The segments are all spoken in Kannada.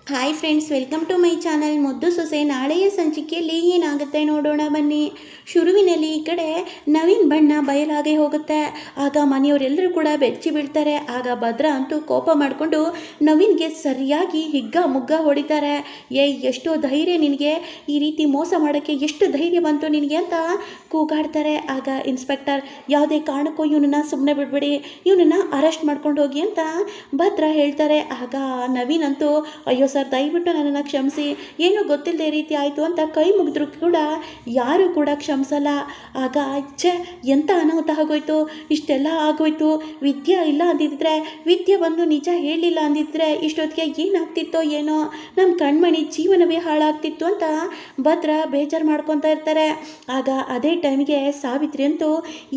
Hi friends, welcome to my channel. ಮುದ್ದು ಸೊಸೆ ನಾಳೆಯ ಸಂಚಿಕೆಯಲ್ಲಿ ಏನಾಗುತ್ತೆ ನೋಡೋಣ ಬನ್ನಿ. ಶುರುವಿನಲ್ಲಿ ಈ ಕಡೆ ನವೀನ್ ಬಣ್ಣ ಬಯಲಾಗೆ ಹೋಗುತ್ತೆ. ಆಗ ಮನೆಯವರೆಲ್ಲರೂ ಕೂಡ ಬೆಚ್ಚಿ ಬೀಳ್ತಾರೆ. ಆಗ ಭದ್ರ ಅಂತೂ ಕೋಪ ಮಾಡಿಕೊಂಡು ನವೀನ್ಗೆ ಸರಿಯಾಗಿ ಹಿಗ್ಗ ಮುಗ್ಗ ಹೊಡಿತಾರೆ. ಎಷ್ಟೋ ಧೈರ್ಯ ನಿನಗೆ, ಈ ರೀತಿ ಮೋಸ ಮಾಡೋಕ್ಕೆ ಎಷ್ಟು ಧೈರ್ಯ ಬಂತು ನಿನಗೆ ಅಂತ ಕೂಗಾಡ್ತಾರೆ. ಆಗ ಇನ್ಸ್ಪೆಕ್ಟರ್, ಯಾವುದೇ ಕಾರಣಕ್ಕೂ ಇವನನ್ನು ಸುಮ್ಮನೆ ಬಿಡ್ಬೇಡಿ, ಇವನನ್ನು ಅರೆಸ್ಟ್ ಮಾಡ್ಕೊಂಡು ಹೋಗಿ ಅಂತ ಭದ್ರ ಹೇಳ್ತಾರೆ. ಆಗ ನವೀನ್ ಅಂತೂ, ಅಯ್ಯೋ ಸರ್, ದಯವಿಟ್ಟು ನನ್ನನ್ನು ಕ್ಷಮಿಸಿ, ಏನೋ ಗೊತ್ತಿಲ್ಲದೆ ರೀತಿ ಆಯಿತು ಅಂತ ಕೈ ಮುಗಿದ್ರು ಕೂಡ ಯಾರೂ ಕೂಡ ಕ್ಷಮಿಸಲ್ಲ. ಆಗ ಎಂಥ ಅನಾಹುತ ಆಗೋಯ್ತು, ಇಷ್ಟೆಲ್ಲ ಆಗೋಯ್ತು. ವಿದ್ಯೆ ಇಲ್ಲ ಅಂದಿದ್ರೆ, ವಿದ್ಯೆ ಬಂದು ನಿಜ ಹೇಳಲಿಲ್ಲ ಅಂದಿದ್ರೆ ಇಷ್ಟೊತ್ತಿಗೆ ಏನಾಗ್ತಿತ್ತೋ ಏನೋ, ನಮ್ಮ ಕಣ್ಮಣಿ ಜೀವನವೇ ಹಾಳಾಗ್ತಿತ್ತು ಅಂತ ಭದ್ರ ಬೇಜಾರು ಮಾಡ್ಕೊತಾ ಇರ್ತಾರೆ. ಆಗ ಅದೇ ಟೈಮಿಗೆ ಸಾವಿತ್ರಿ ಅಂತೂ,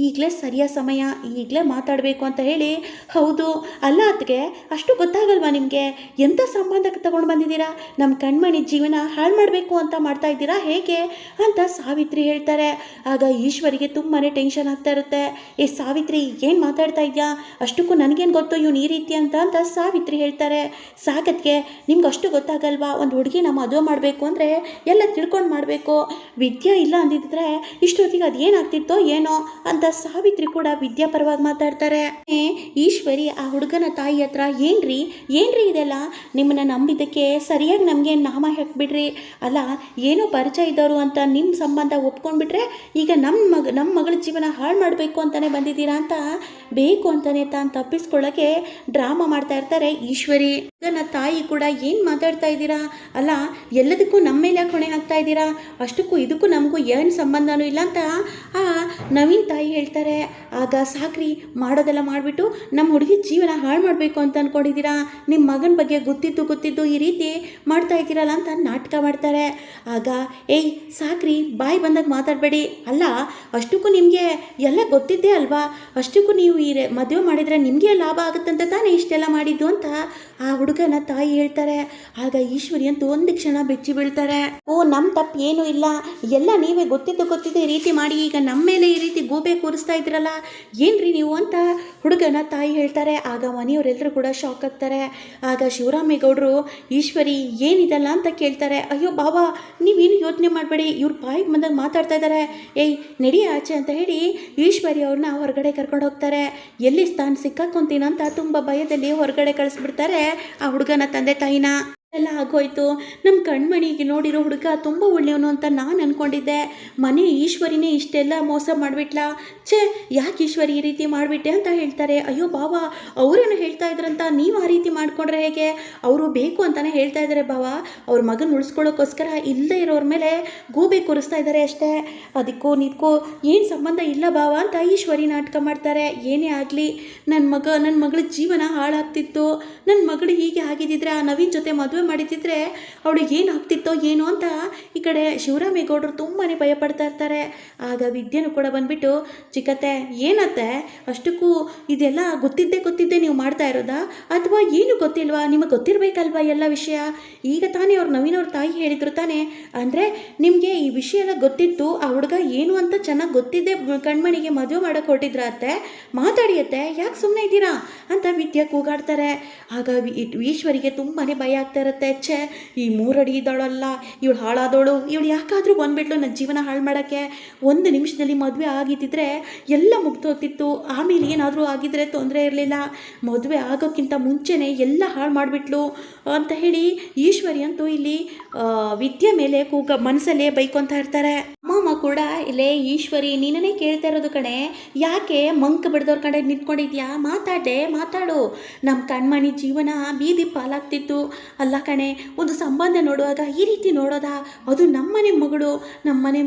ಈಗಲೇ ಸರಿಯಾದ ಸಮಯ, ಈಗಲೇ ಮಾತಾಡಬೇಕು ಅಂತ ಹೇಳಿ, ಹೌದು ಅಲ್ಲ ಅತ್ತಿಗೆ, ಅಷ್ಟು ಗೊತ್ತಾಗಲ್ವಾ ನಿಮಗೆ, ಎಂಥ ಸಂಬಂಧಕ್ಕೆ ತಗೊಂಡು ಬಂದಿದ್ದೀರಾ, ನಮ್ಮ ಕಣ್ಮಣಿ ಜೀವನ ಹಾಳು ಮಾಡಬೇಕು ಅಂತ ಮಾಡ್ತಾ ಇದ್ದೀರಾ ಹೇಗೆ ಅಂತ ಸಾವಿತ್ರಿ ಹೇಳ್ತಾರೆ. ಆಗ ಈಶ್ವರಿಗೆ ತುಂಬಾ ಟೆನ್ಷನ್ ಆಗ್ತಾ ಇರುತ್ತೆ. ಸಾವಿತ್ರಿ, ಏನು ಮಾತಾಡ್ತಾ ಇದೆಯಾ, ಅಷ್ಟಕ್ಕೂ ನನಗೇನು ಗೊತ್ತು ಇವನು ಈ ರೀತಿ ಅಂತ ಅಂತ ಸಾವಿತ್ರಿ ಹೇಳ್ತಾರೆ. ಸಾಕತ್ಗೆ, ನಿಮ್ಗೆ ಅಷ್ಟು ಗೊತ್ತಾಗಲ್ವಾ, ಒಂದು ಹುಡುಗಿನ ಮದುವೆ ಮಾಡಬೇಕು ಅಂದರೆ ಎಲ್ಲ ತಿಳ್ಕೊಂಡು ಮಾಡಬೇಕು, ವಿದ್ಯೆ ಇಲ್ಲ ಅಂದಿದ್ರೆ ಇಷ್ಟೊತ್ತಿಗೆ ಅದು ಏನಾಗ್ತಿತ್ತೋ ಏನೋ ಅಂತ ಸಾವಿತ್ರಿ ಕೂಡ ವಿದ್ಯಾ ಪರವಾಗಿ ಮಾತಾಡ್ತಾರೆ. ಈಶ್ವರಿ ಆ ಹುಡುಗನ ತಾಯಿ ಹತ್ರ, ಏನ್ರಿ ಇದೆಲ್ಲ, ನಿಮ್ಮನ್ನ ನಂಬಿದ್ದಕ್ಕೆ ಸರಿಯಾಗಿ ನಮಗೆ ನಾಮ ಹಾಕ್ಬಿಡ್ರಿ, ಅಲ್ಲ ಏನೋ ಪರಿಚಯ ಇದ್ದವರು ಅಂತ ನಿಮ್ಮ ಸಂಬಂಧ ಒಪ್ಕೊಂಡ್ಬಿಟ್ರೆ ಈಗ ನಮ್ಮ ಮಗಳ ಜೀವನ ಹಾಳು ಮಾಡಬೇಕು ಅಂತಲೇ ಬಂದಿದ್ದೀರಾ ಅಂತ ಬೇಕು ಅಂತಲೇ ತಪ್ಪಿಸ್ಕೊಳ್ಳೋಕ್ಕೆ ಡ್ರಾಮಾ ಮಾಡ್ತಾ ಇರ್ತಾರೆ ಈಶ್ವರಿ. ನನ್ನ ತಾಯಿ ಕೂಡ, ಏನು ಮಾತಾಡ್ತಾ ಇದ್ದೀರಾ, ಅಲ್ಲ ಎಲ್ಲದಕ್ಕೂ ನಮ್ಮ ಮೇಲೆ ಹೊಣೆ ಹಾಕ್ತಾ ಇದ್ದೀರಾ, ಅಷ್ಟಕ್ಕೂ ಇದಕ್ಕೂ ನಮಗೂ ಏನು ಸಂಬಂಧನೂ ಇಲ್ಲ ಅಂತ ಆ ನವೀನ್ ತಾಯಿ ಹೇಳ್ತಾರೆ. ಆಗ ಸಾಕ್ರಿ, ಮಾಡೋದೆಲ್ಲ ಮಾಡಿಬಿಟ್ಟು ನಮ್ಮ ಹುಡುಗಿ ಜೀವನ ಹಾಳು ಮಾಡಬೇಕು ಅಂತ ಅಂದ್ಕೊಂಡಿದ್ದೀರಾ, ನಿಮ್ಮ ಮಗನ ಬಗ್ಗೆ ಗೊತ್ತಿದ್ದು ಈ ರೀತಿ ಮಾಡ್ತಾ ಇದ್ದೀರಲ್ಲ ಅಂತ ನಾಟಕ ಮಾಡ್ತಾರೆ. ಆಗ ಸಾಕ್ರಿ, ಬಾಯಿ ಬಂದಾಗ ಮಾತಾಡಬೇಡಿ, ಅಲ್ಲ ಅಷ್ಟಕ್ಕೂ ನಿಮಗೆ ಎಲ್ಲ ಗೊತ್ತಿದ್ದೇ ಅಲ್ವಾ, ಅಷ್ಟಕ್ಕೂ ನೀವು ಈ ಮದುವೆ ಮಾಡಿದರೆ ನಿಮಗೆ ಲಾಭ ಆಗುತ್ತಂತ ತಾನೇ ಇಷ್ಟೆಲ್ಲ ಮಾಡಿದ್ದು ಅಂತ ಆ ಹುಡುಗನ ತಾಯಿ ಹೇಳ್ತಾರೆ. ಆಗ ಈಶ್ವರಿ ಅಂತೂ ಒಂದು ಕ್ಷಣ ಬೆಚ್ಚಿ ಬೀಳ್ತಾರೆ. ಓ, ನಮ್ಮ ತಪ್ಪು ಏನೂ ಇಲ್ಲ, ಎಲ್ಲ ನೀವೇ ಗೊತ್ತಿದ್ದು ಈ ರೀತಿ ಮಾಡಿ ಈಗ ನಮ್ಮ ಮೇಲೆ ಈ ರೀತಿ ಗೂಬೆ ಕೂರಿಸ್ತಾ ಇದ್ರಲ್ಲ, ಏನ್ರಿ ನೀವು ಅಂತ ಹುಡುಗನ ತಾಯಿ ಹೇಳ್ತಾರೆ. ಆಗ ಮನೆಯವರೆಲ್ಲರೂ ಕೂಡ ಶಾಕ್ ಆಗ್ತಾರೆ. ಆಗ ಶಿವರಾಮೇಗೌಡರು, ಈಶ್ವರಿ ಏನಿದಲ್ಲ ಅಂತ ಕೇಳ್ತಾರೆ. ಅಯ್ಯೋ ಬಾಬಾ, ನೀವೇನು ಯೋಚನೆ ಮಾಡಬೇಡಿ, ಇವ್ರು ಬಾಯಿಗೆ ಬಂದಾಗ ಮಾತಾಡ್ತಾ ಇದ್ದಾರೆ, ನಡಿ ಆಚೆ ಅಂತ ಹೇಳಿ ಈಶ್ವರಿ ಅವ್ರನ್ನ ಹೊರಗಡೆ ಕರ್ಕೊಂಡು ಹೋಗ್ತಾರೆ. ಎಲ್ಲಿ ಸ್ಥಾನ ಸಿಕ್ಕಾಕೊಂತೀನ ಅಂತ ತುಂಬ ಭಯದಲ್ಲಿ ಹೊರಗಡೆ ಕಳಿಸ್ಬಿಡ್ತಾರೆ ಆ ಹುಡುಗನ ತಂದೆ ತಾಯಿನ. ಎಲ್ಲ ಆಗೋಯ್ತು, ನಮ್ಮ ಕಣ್ಮಣಿಗೆ ನೋಡಿರೋ ಹುಡುಗ ತುಂಬ ಒಳ್ಳೆಯವನು ಅಂತ ನಾನು ಅಂದ್ಕೊಂಡಿದ್ದೆ, ಮನೆ ಈಶ್ವರಿನೇ ಇಷ್ಟೆಲ್ಲ ಮೋಸ ಮಾಡಿಬಿಟ್ಲಾ, ಯಾಕೆ ಈಶ್ವರಿ ಈ ರೀತಿ ಮಾಡಿಬಿಟ್ಟೆ ಅಂತ ಹೇಳ್ತಾರೆ. ಅಯ್ಯೋ ಬಾವ, ಅವರೇನು ಹೇಳ್ತಾ ಇದ್ರಂತ ನೀವು ಆ ರೀತಿ ಮಾಡಿಕೊಂಡ್ರೆ ಹೇಗೆ, ಅವರು ಬೇಕು ಅಂತಲೇ ಹೇಳ್ತಾ ಇದ್ದಾರೆ ಬಾವ, ಅವ್ರ ಮಗನ ಉಳಿಸ್ಕೊಳ್ಳೋಕ್ಕೋಸ್ಕರ ಇಲ್ಲದೆ ಇರೋರ ಮೇಲೆ ಗೂಬೆ ಕೂರಿಸ್ತಾ ಇದ್ದಾರೆ ಅಷ್ಟೇ, ಅದಕ್ಕೂ ನಿದಕ್ಕೂ ಏನು ಸಂಬಂಧ ಇಲ್ಲ ಬಾವ ಅಂತ ಈಶ್ವರಿ ನಾಟಕ ಮಾಡ್ತಾರೆ. ಏನೇ ಆಗಲಿ, ನನ್ನ ಮಗಳ ಜೀವನ ಹಾಳಾಗ್ತಿತ್ತು, ನನ್ನ ಮಗಳು ಹೀಗೆ ಆಗಿದ್ದಿದ್ರೆ ಆ ನವೀನ್ ಜೊತೆ ಮದುವೆ ಮಾಡಿದ್ದಿದ್ರೆ ಅವಳಿಗೆ ಏನಾಗ್ತಿತ್ತೋ ಏನೋ ಅಂತ ಈ ಕಡೆ ಶಿವರಾಮೇಗೌಡರು ತುಂಬಾ ಭಯಪಡ್ತಾ ಇರ್ತಾರೆ. ಆಗ ವಿದ್ಯೆನೂ ಕೂಡ ಬಂದ್ಬಿಟ್ಟು, ಚಿಕ್ಕತ್ತೆ ಏನತ್ತೆ, ಅಷ್ಟಕ್ಕೂ ಇದೆಲ್ಲ ಗೊತ್ತಿದ್ದೇ ನೀವು ಮಾಡ್ತಾ ಇರೋದಾ, ಅಥವಾ ಏನು ಗೊತ್ತಿಲ್ವಾ, ನಿಮಗೆ ಗೊತ್ತಿರಬೇಕಲ್ವಾ ಎಲ್ಲ ವಿಷಯ, ಈಗ ತಾನೇ ಅವ್ರು ನವೀನವ್ರ ತಾಯಿ ಹೇಳಿದ್ರು ತಾನೇ, ಅಂದರೆ ನಿಮಗೆ ಈ ವಿಷಯ ಎಲ್ಲ ಗೊತ್ತಿತ್ತು, ಆ ಹುಡುಗ ಏನು ಅಂತ ಚೆನ್ನಾಗಿ ಗೊತ್ತಿದ್ದೆ ಕಣ್ಮಣಿಗೆ ಮದುವೆ ಮಾಡೋಕ್ಕೆ ಹೊರಟಿದ್ರ ಅತ್ತೆ, ಮಾತಾಡಿಯತ್ತೆ, ಯಾಕೆ ಸುಮ್ಮನೆ ಇದ್ದೀರಾ ಅಂತ ವಿದ್ಯೆ ಕೂಗಾಡ್ತಾರೆ. ಆಗ ಈಶ್ವರಿಗೆ ತುಂಬಾ ಭಯ ಆಗ್ತಾ ಇರುತ್ತೆ. ಈ 3 ಅಡಿ ಇದ್ದಾಳಲ್ಲ, ಇವಳು ಹಾಳಾದವಳು, ಇವಳು ಯಾಕಾದರೂ ಬಂದ್ಬಿಟ್ಲು ನನ್ನ ಜೀವನ ಹಾಳು ಮಾಡೋಕ್ಕೆ, ಒಂದು ನಿಮಿಷದಲ್ಲಿ ಮದುವೆ ಆಗಿದ್ದಿದ್ರೆ ಎಲ್ಲ ಮುಗ್ದೋಗ್ತಿತ್ತು, ಆಮೇಲೆ ಏನಾದರೂ ಆಗಿದ್ರೆ ತೊಂದರೆ ಇರಲಿಲ್ಲ, ಮದುವೆ ಆಗೋಕ್ಕಿಂತ ಮುಂಚೆನೇ ಎಲ್ಲ ಹಾಳು ಮಾಡಿಬಿಟ್ಲು ಅಂತ ಹೇಳಿ ಈಶ್ವರಿ ಅಂತೂ ಇಲ್ಲಿ ವಿದ್ಯೆ ಮೇಲೆ ಮನಸ್ಸಲ್ಲೇ ಬೈಕೊತಾ ಇರ್ತಾರೆ. ಅಮ್ಮಮ್ಮ ಕೂಡ ಇಲ್ಲೇ, ಈಶ್ವರಿ ನೀನೇ ಕೇಳ್ತಾ ಇರೋದು ಕಣೆ, ಯಾಕೆ ಮಂಕ್ ಬಿಡ್ದವ್ರ ಕಡೆ ನಿಂತ್ಕೊಂಡಿದ್ಯಾ, ಮಾತಾಡು, ನಮ್ಮ ಕಣ್ಮಣಿ ಜೀವನ ಬೀದಿ ಪಾಲಾಗ್ತಿತ್ತು, ಅಲ್ಲ ಕಣೆ, ಒಂದು ಸಂಬಂಧ ನೋಡುವಾಗ ಈ ರೀತಿ ನೋಡೋದಾ, ಅದು ನಮ್ಮನೆ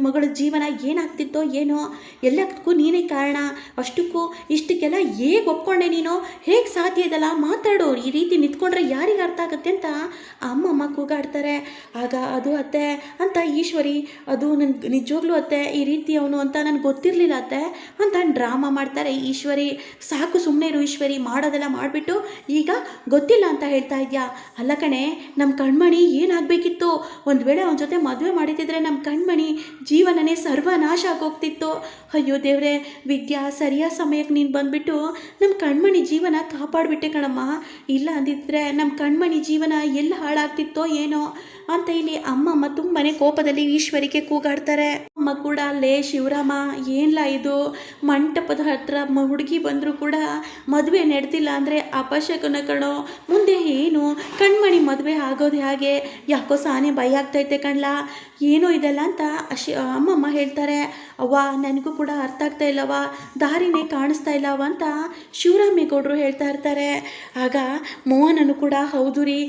ಮಗಳು ಜೀವನ ಏನಾಗ್ತಿತ್ತೋ ಏನೋ, ಎಲ್ಲದಕ್ಕೂ ನೀನೇ ಕಾರಣ, ಅಷ್ಟಕ್ಕೂ ಇಷ್ಟಕ್ಕೆಲ್ಲ ಹೇಗೆ ಒಪ್ಕೊಂಡೆ ನೀನು, ಹೇಗೆ ಸಾಧ್ಯ ಇದಲ್ಲ, ಮಾತಾಡು, ಈ ರೀತಿ ನಿಂತ್ಕೊಂಡ್ರೆ ಯಾರಿಗೆ ಅರ್ಥ ಆಗುತ್ತೆ ಅಂತ ಅಮ್ಮಮ್ಮ ಕೂಗಾಡ್ತಾರೆ. ಆಗ ಅದು ಅತ್ತೆ ಅಂತ ಈಶ್ವರಿ, ಅದು ನನಗೆ ನಿಜವಾಗ್ಲೂ ಅತ್ತೆ ಈ ರೀತಿ ಅವನು ಅಂತ ನನಗೆ ಗೊತ್ತಿರಲಿಲ್ಲ ಅತ್ತೆ ಅಂತ ಡ್ರಾಮಾ ಮಾಡ್ತಾರೆ ಈಶ್ವರಿ. ಸಾಕು ಸುಮ್ಮನೆ ಇರು ಈಶ್ವರಿ, ಮಾಡೋದೆಲ್ಲ ಮಾಡಿಬಿಟ್ಟು ಈಗ ಗೊತ್ತಿಲ್ಲ ಅಂತ ಹೇಳ್ತಾ ಇದೆಯಾ, ಅಲ್ಲ ಕಣೆ, ನಮ್ಮ ಕಣ್ಮಣಿ ಏನಾಗಬೇಕಿತ್ತು, ಒಂದು ವೇಳೆ ಅವನ ಜೊತೆ ಮದುವೆ ಮಾಡಿತಿದ್ರೆ ನಮ್ಮ ಕಣ್ಮಣಿ ಜೀವನನೇ ಸರ್ವನಾಶ ಆಗೋಗ್ತಿತ್ತು. ಅಯ್ಯೋ ದೇವ್ರೆ, ವಿದ್ಯಾ ಸರಿಯಾದ ಸಮಯಕ್ಕೆ ನೀನು ಬಂದುಬಿಟ್ಟು ನಮ್ಮ ಕಣ್ಮಣಿ ಜೀವನ ಕಾಪಾಡಿಬಿಟ್ಟೆ ಕಣಮ್ಮ. ಇಲ್ಲ ಅಂದಿದ್ರೆ ನಮ್ಮ ಕಣ್ಮಣಿ ಜೀವನ ಎಲ್ಲ ಹಾಳಾಗ್ತಿತ್ತೋ ಏನೋ ಅಂತ ಇಲ್ಲಿ ಅಮ್ಮಮ್ಮ ತುಂಬಾ ಕೋಪದಲ್ಲಿ ಈಶ್ವರಿಗೆ ಕೂಗಾಡ್ತಾರೆ. ಅಮ್ಮ ಕೂಡ ಲೇ ಶಿವರಾಮ, ಏನ್ಲ ಇದು, ಮಂಟಪದ ಹತ್ರ ಹುಡುಗಿ ಬಂದರೂ ಕೂಡ ಮದುವೆ ನಡೆದಿಲ್ಲ ಅಂದರೆ ಅಪಶಕುನ ಕಣೋ, ಮುಂದೆ ಏನು ಕಣ್ಮಣಿ ಮದುವೆ ಆಗೋದು ಹಾಗೆ, ಯಾಕೋ ಸಾನೆ ಭಯ ಆಗ್ತೈತೆ ಕಣ್ಲ, ಏನೋ ಇದೆಲ್ಲ ಅಂತ ಅಮ್ಮಮ್ಮ ಹೇಳ್ತಾರೆ. ಅವ್ವ ನನಗೂ ಕೂಡ ಅರ್ಥ ಆಗ್ತಾ ಇಲ್ಲವ, ದಾರಿನೇ ಕಾಣಿಸ್ತಾ ಇಲ್ಲವ ಅಂತ ಶಿವರಾಮೇಗೌಡರು ಹೇಳ್ತಾ ಇರ್ತಾರೆ. ಆಗ ಮೋಹನನು ಕೂಡ ಹೌದು ರೀ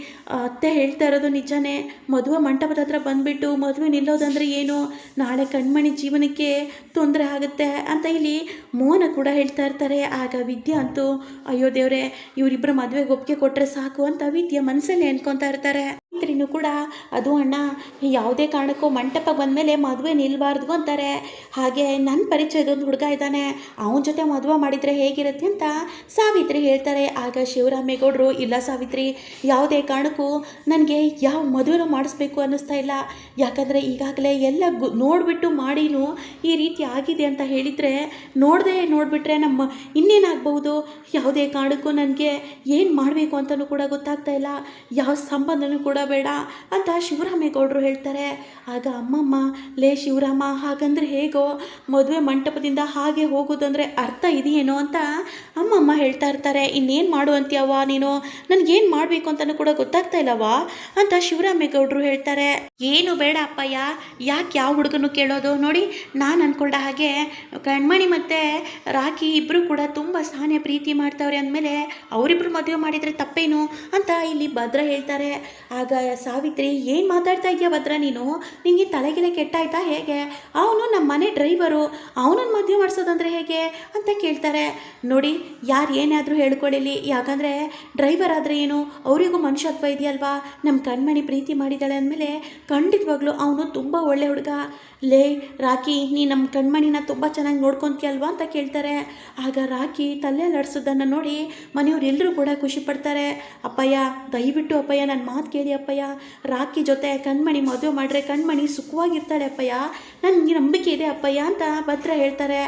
ಅತ್ತೆ ಹೇಳ್ತಾ ಇರೋದು ನಿಜನೇ, ಮದುವೆ ಮಂಟಪದ ಹತ್ರ ಬಂದುಬಿಟ್ಟು ಮದುವೆ ನಿಲ್ಲೋದಂದರೆ ಏನು, ನಾಳೆ ಕಣ್ಮಣಿ ಜೀವನಕ್ಕೆ ತೊಂದರೆ ಆಗುತ್ತೆ ಅಂತ ಇಲ್ಲಿ ಮೋಹನ ಕೂಡ ಹೇಳ್ತಾ ಇರ್ತಾರೆ. ಆಗ ವಿದ್ಯಾ ಅಂತೂ ಅಯ್ಯೋ ದೇವ್ರೆ, ಇವರಿಬ್ಬರು ಮದುವೆಗೆ ಒಪ್ಪಿಗೆ ಕೊಟ್ಟರೆ ಸಾಕು ಅಂತ ವಿದ್ಯಾ ಮನಸ್ಸಲ್ಲಿ ಅನ್ಕೊತಾ ಇರ್ತಾರೆ. ಇದ್ರೂ ಕೂಡ ಅದು ಅಣ್ಣ ಯಾವುದೇ ಕಾರಣಕ್ಕೂ ಮಂಟಪ ಬಂದಮೇಲೆ ಮದುವೆ ನಿಲ್ಲಬಾರ್ದು ಅಂತಾರೆ. ಹಾಗೆ ನನ್ನ ಪರಿಚಯದೊಂದು ಹುಡುಗ ಇದ್ದಾನೆ, ಅವನ ಜೊತೆ ಮದುವೆ ಮಾಡಿದರೆ ಹೇಗಿರುತ್ತೆ ಅಂತ ಸಾವಿತ್ರಿ ಹೇಳ್ತಾರೆ. ಆಗ ಶಿವರಾಮೇಗೌಡರು ಇಲ್ಲ ಸಾವಿತ್ರಿ, ಯಾವುದೇ ಕಾರಣಕ್ಕೂ ನನಗೆ ಯಾವ ಮದುವೆನೂ ಮಾಡಿಸ್ಬೇಕು ಅನ್ನಿಸ್ತಾ ಇಲ್ಲ, ಯಾಕಂದರೆ ಈಗಾಗಲೇ ಎಲ್ಲ ನೋಡಿಬಿಟ್ಟು ಮಾಡಿನೂ ಈ ರೀತಿ ಆಗಿದೆ ಅಂತ ಹೇಳಿದರೆ ನೋಡಿಬಿಟ್ರೆ ನಮ್ಮ ಇನ್ನೇನಾಗಬಹುದು, ಯಾವುದೇ ಕಾರಣಕ್ಕೂ ನನಗೆ ಏನು ಮಾಡಬೇಕು ಅಂತಲೂ ಕೂಡ ಗೊತ್ತಾಗ್ತಾ ಇಲ್ಲ, ಯಾವ ಸಂಬಂಧನೂ ಕೂಡ ಬೇಡ ಅಂತ ಶಿವರಾಮೇಗೌಡರು ಹೇಳ್ತಾರೆ. ಆಗ ಅಮ್ಮಮ್ಮ ಲೇ ಶಿವರಾಮ, ಹಾಗಂದ್ರೆ ಹೇಗೋ ಮದುವೆ ಮಂಟಪದಿಂದ ಹಾಗೆ ಹೋಗೋದಂದರೆ ಅರ್ಥ ಇದೆಯೇನೋ ಅಂತ ಅಮ್ಮಮ್ಮ ಹೇಳ್ತಾ ಇರ್ತಾರೆ. ಇನ್ನೇನು ಮಾಡು ಅಂತೀಯವ್ವ ನೀನು, ನನಗೇನು ಮಾಡಬೇಕು ಅಂತಲೂ ಕೂಡ ಗೊತ್ತಾಗ್ತಾ ಇಲ್ಲವ ಅಂತ ಶಿವರಾಮೇಗೌಡರು ಹೇಳ್ತಾರೆ. ಏನು ಬೇಡ ಅಪ್ಪಯ್ಯ, ಯಾಕೆ ಯಾವ ಹುಡುಗನು ಕೇಳೋದು, ನೋಡಿ ನಾನು ಅಂದ್ಕೊಂಡ ಹಾಗೆ ಕಣ್ಮಣಿ ಮತ್ತು ರಾಖಿ ಇಬ್ಬರು ಕೂಡ ತುಂಬ ಸಾನೆ ಪ್ರೀತಿ ಮಾಡ್ತಾವ್ರೆ ಅಂದಮೇಲೆ ಅವರಿಬ್ಬರು ಮದುವೆ ಮಾಡಿದರೆ ತಪ್ಪೇನು ಅಂತ ಇಲ್ಲಿ ಭದ್ರ ಹೇಳ್ತಾರೆ. ಆಗ ಸಾವಿತ್ರಿ ಏನು ಮಾತಾಡ್ತಾ ಇದೆಯಾ ಭದ್ರ ನೀನು, ನಿನಗೆ ತಲೆಗಿಲೆ ಕೆಟ್ಟಾಯ್ತಾ ಹೇಗೆ, ಅವನು ನಮ್ಮ ಮನೆ ಡ್ರೈವರು, ಅವನನ್ನು ಮದುವೆ ಮಾಡಿಸೋದಂದ್ರೆ ಹೇಗೆ ಅಂತ ಕೇಳ್ತಾರೆ. ನೋಡಿ ಯಾರು ಏನಾದರೂ ಹೇಳ್ಕೊಳ್ಳಿ, ಯಾಕಂದರೆ ಡ್ರೈವರ್ ಆದರೆ ಏನು, ಅವರಿಗೂ ಮನುಷ್ಯತ್ವ ಇದೆಯಲ್ವಾ, ನಮ್ಮ ಕಣ್ಮಣಿ ಪ್ರೀತಿ ಮಾಡಿದ್ದಾಳೆ ಅಂದಮೇಲೆ ಖಂಡಿತವಾಗ್ಲೂ ಅವನು ತುಂಬ ಒಳ್ಳೆ ಹುಡುಗ. ಲೇ ರಾಖಿ, ನೀ ನಮ್ಮ ಕಣ್ಮಣಿನ ತುಂಬ ಚೆನ್ನಾಗಿ ನೋಡ್ಕೊತೀಯಲ್ವಾ ಅಂತ ಕೇಳ್ತಾರೆ. ಆಗ ರಾಖಿ ತಲೆಯಲ್ಲಾಡ್ಸೋದನ್ನು ನೋಡಿ ಮನೆಯವರೆಲ್ಲರೂ ಕೂಡ ಖುಷಿ ಪಡ್ತಾರೆ. ಅಪ್ಪಯ್ಯ ದಯವಿಟ್ಟು ಅಪ್ಪಯ್ಯ ನನ್ನ ಮಾತು ಕೇಳಿ ಅಪ್ಪಯ್ಯ, ರಾಖಿ ಜೊತೆ ಕಣ್ಮಣಿ ಮದುವೆ ಮಾಡಿದ್ರೆ ಕಣ್ಮಣಿ ಸುಖವಾಗಿರ್ತಾಳೆ ಅಪ್ಪಯ್ಯ, ನನಗೆ ನಂಬಿಕೆ ಇದೆ ಅಪ್ಪಯ್ಯ ಅಂತ ಭದ್ರ ಹೇಳ್ತಾರೆ.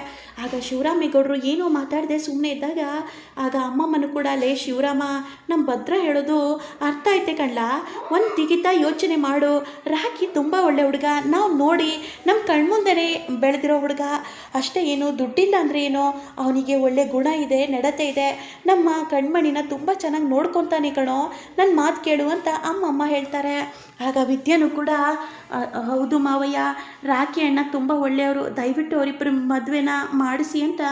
ಆಗ ಶಿವರಾಮೇಗೌಡರು ಏನೋ ಮಾತಾಡದೆ ಸುಮ್ಮನೆ ಇದ್ದಾಗ ಆಗ ಅಮ್ಮಮ್ಮನೂ ಕೂಡ ಲೇ ಶಿವರಾಮ, ನಮ್ಮ ಭದ್ರ ಹೇಳೋದು ಅರ್ಥ ಐತೆ ಕಣ್ಲ, ಒಂದು ತಿಗಿತ ಯೋಚನೆ ಮಾಡು, ರಾಖಿ ತುಂಬ ಒಳ್ಳೆ ಹುಡುಗ, ನಾವು ನೋಡಿ ನಮ್ಮ ಕಣ್ಮುಂದನೇ ಬೆಳೆದಿರೋ ಹುಡುಗ, ಅಷ್ಟೇ ಏನು ದುಡ್ಡಿಲ್ಲ ಅಂದರೆ ಏನೋ ಅವನಿಗೆ ಒಳ್ಳೆ ಗುಣ ಇದೆ, ನಡತೆ ಇದೆ, ನಮ್ಮ ಕಣ್ಮಣಿನ ತುಂಬ ಚೆನ್ನಾಗಿ ನೋಡ್ಕೊತಾನೆ ಕಣೋ, ನನ್ನ ಮಾತು ಕೇಳು ಅಂತ ಅಮ್ಮಮ್ಮ ಹೇಳ್ತಾರೆ. ಆಗ ವಿದ್ಯಾನೂ ಕೂಡ ಹೌದು ಮಾವಯ್ಯ, ರಾಖಿ ಅಣ್ಣ ತುಂಬ ಒಳ್ಳೆಯವರು, ದಯವಿಟ್ಟು ಅವರಿಬ್ಬರು ಮದುವೆನ ಮಾಡಿಸಿ ಅಂತ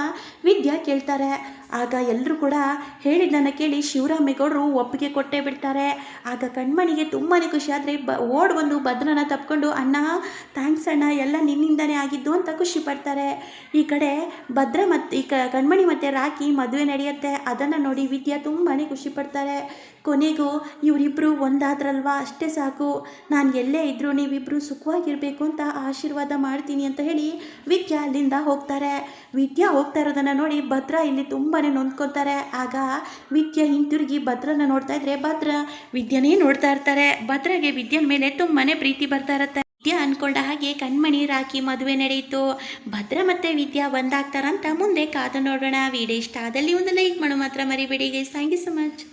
ವಿದ್ಯಾ ಕೇಳ್ತಾರೆ. ಆಗ ಎಲ್ಲರೂ ಕೂಡ ಹೇಳಿದ್ದನ್ನು ಕೇಳಿ ಶಿವರಾಮೇಗೌಡರು ಒಪ್ಪಿಗೆ ಕೊಟ್ಟೇ ಬಿಡ್ತಾರೆ. ಆಗ ಕಣ್ಮಣಿಗೆ ತುಂಬಾ ಖುಷಿ, ಆದರೆ ಓಡ್ ಬಂದು ಭದ್ರನ ತಪ್ಕೊಂಡು ಅಣ್ಣ ಥ್ಯಾಂಕ್ಸ್ ಅಣ್ಣ, ಎಲ್ಲ ನಿನ್ನಿಂದನೇ ಆಗಿದ್ದು ಅಂತ ಖುಷಿ ಪಡ್ತಾರೆ. ಈ ಕಡೆ ಭದ್ರ ಮತ್ತು ಕಣ್ಮಣಿ ಮತ್ತು ರಾಖಿ ಮದುವೆ ನಡೆಯುತ್ತೆ. ಅದನ್ನು ನೋಡಿ ವಿದ್ಯಾ ತುಂಬಾ ಖುಷಿ ಪಡ್ತಾರೆ. ಕೊನೆಗೂ ಇವರಿಬ್ಬರು ಒಂದಾದ್ರಲ್ವಾ, ಅಷ್ಟೇ ಸಾಕು, ನಾನು ಎಲ್ಲೇ ಇದ್ದರೂ ನೀವಿಬ್ಬರು ಸುಖವಾಗಿರಬೇಕು ಅಂತ ಆಶೀರ್ವಾದ ಮಾಡ್ತೀನಿ ಅಂತ ಹೇಳಿ ವಿದ್ಯಾ ಅಲ್ಲಿಂದ ಹೋಗ್ತಾರೆ. ವಿದ್ಯಾ ಹೋಗ್ತಾ ಇರೋದನ್ನು ನೋಡಿ ಭದ್ರ ಇಲ್ಲಿ ತುಂಬಾ ನೊಂದ್ಕೊತಾರೆ. ಆಗ ವಿದ್ಯಾ ಹಿಂತಿರುಗಿ ಭದ್ರನ ನೋಡ್ತಾ ಇದ್ರೆ ಭದ್ರ ವಿದ್ಯನೇ ನೋಡ್ತಾ ಇರ್ತಾರೆ. ಭದ್ರಗೆ ವಿದ್ಯನ ಮೇಲೆ ತುಂಬಾ ಪ್ರೀತಿ ಬರ್ತಾ ಇರುತ್ತೆ. ವಿದ್ಯಾ ಅಂದ್ಕೊಂಡ ಹಾಗೆ ಕಣ್ಮಣಿ ರಾಖಿ ಮದುವೆ ನಡೆಯಿತು. ಭದ್ರ ಮತ್ತು ವಿದ್ಯಾ ಒಂದಾಗ್ತಾರಂತ ಮುಂದೆ ಕಾದು ನೋಡೋಣ. ವಿಡಿಯೋ ಇಷ್ಟ ಆದಲ್ಲಿ ಒಂದು ಲೈಕ್ ಮಾಡೋ ಮಾತ್ರ ಮರಿಬೇಡಿ guys. Thank you so much.